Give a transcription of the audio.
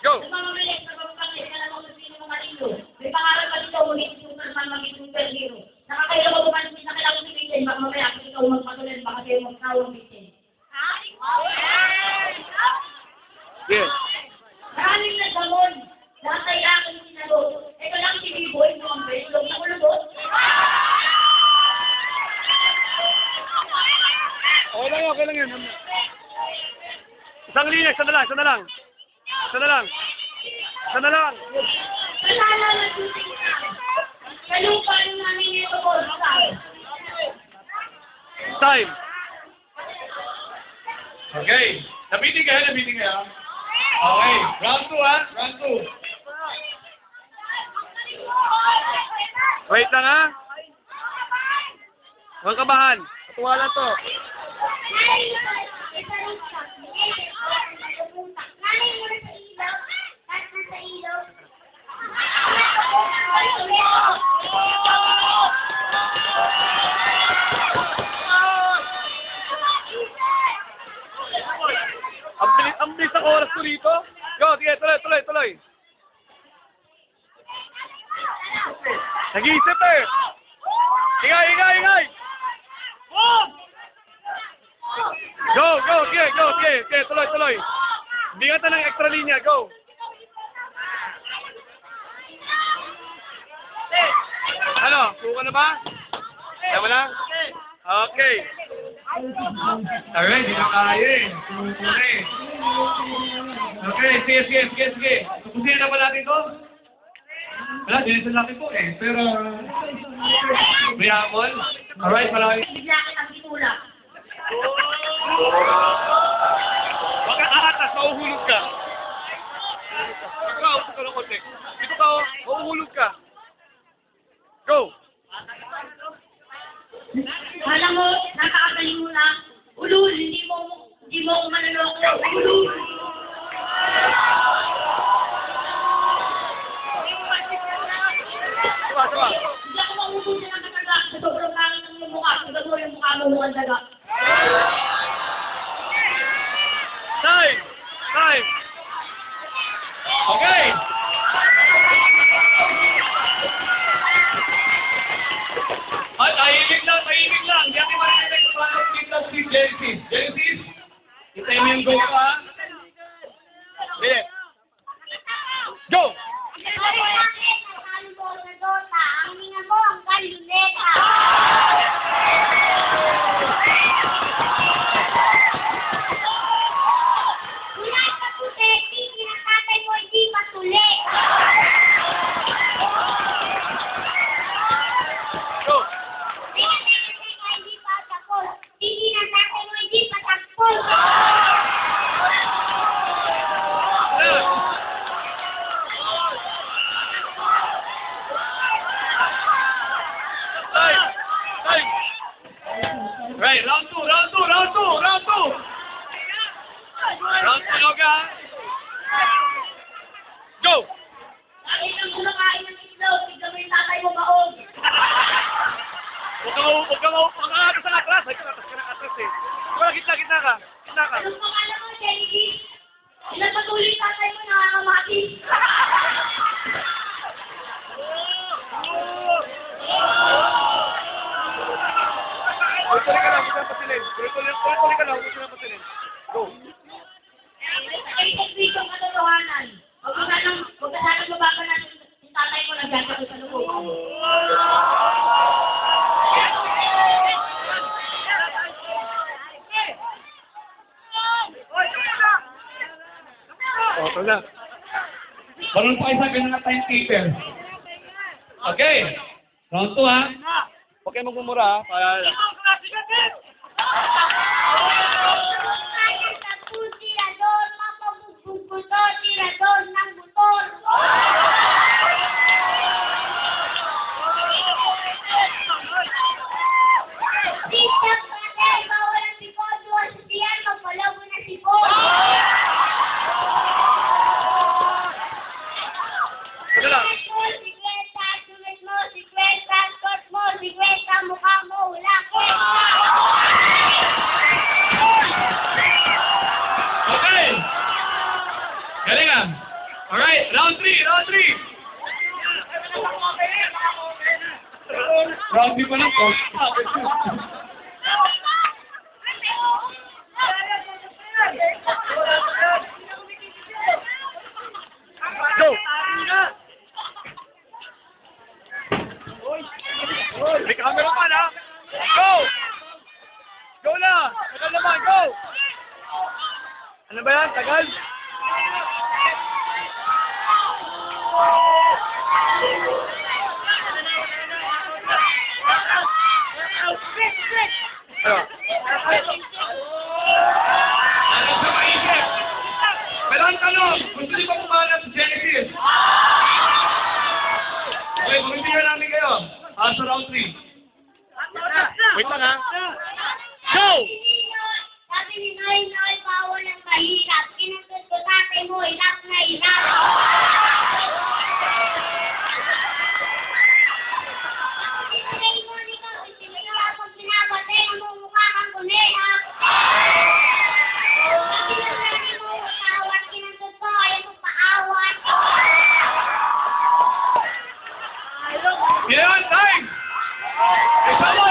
Go! Nagmamamalit, nagmamamalit, alam mo kung sino mamalino. May pangarap pa dito, maging superman, maging superhero. Nakakailan ko bumansin na kailangan si Vincent, baka mamaya kung ikaw magpatuloy, baka kayo magsawang Vincent. Yes. Maraming nagdamon. Lahat ay aking sinagot. Ito lang si Biboy, mo ang beslog na ulubot. Okay lang yun. Isang linya, isa na lang. Kasala ng shooting na. Kalupa ng namin ito po, Time. Okay. Nabitin kayo. Okay. Round 2, ha? Round 2. Wait lang ha. Huwag kabahan. Katuwa lang to. Ang bilis ng oras ko rito. Go, sige, tuloy. Nag-iisip eh. Ingay. Go, sige, tuloy. Bigyan ng extra linya, go. Ano, suka na ba? Ayaw mo lang? Okay. Alright, hindi na kaya eh. Okay, sige. Tapusin na ba natin ito? Wala, dinisan natin po eh. Pero, may hamon. Alright, marami. Bigla kitang itulak. Huwag kang aatas, mahuhulog ka. Ikaw, usap ka ng konti. Dito ka, mahuhulog ka. Go! Alam mo, nakakagaling mo na. Ulul, hindi mo ako manaloko. Ulul! Sama. Hindi ako mauubusin ng kataga. Sa sobrang langit ng iyong mukha. Tignan mo yung mukha mo mukhang daga. Time! Okay! Ay, tahimik lang. Hindi natin marinig kung paano kita si Genesis. Itay mo yung go ka, ha? Sige. Go! Go! Time! Right, round 2. Round 2, Noga. Go! Bakit ang kumakain ng islaw? Tignan mo yung tatay mo baon. Huwag kang aatas sa atras. Ay, atas ka ng atras eh. Wala, gitna ka. Anong pangalan mo, Jenny? Ilan patuloy yung tatay mo nangangamati? Tuloy ka lang, huwag ka na pasilin. Tuloy ka lang, huwag ka na pasilin. Go! Ay, dito ang katotohanan. Huwag ka sanang mababa na yung tatay mo nagdasa ko sa loob. Oh, na. Marunong pa isa ng timekeeper. Okay. Round 2, ha? Huwag kayo magmumura ha. Sige lang. Okay. Galing, ha? Alright, round 3, round 3. Round 3 pa lang po. Go! May camera pa na. Go! Go na! Tagal naman, go! Ano ba yan? Tagal? Ano? Ano sa maisip? Pero ang tanong, gusto niyo ba pumanap sa Genesis? Okay, pumipigyan namin kayo. Sa round 3. Wait lang ha. Go! Sabi ni Noy, bawal ang mahirap. Kinusod ko tatay mo, hirap na hirap. Sinigay mo, ikaw, sinigay ako pinapatay, namumukha kang kunera. Sabi ng nanay mo, tawad, kinusod ko, ayaw mo paawat. Yan, time! Kasama!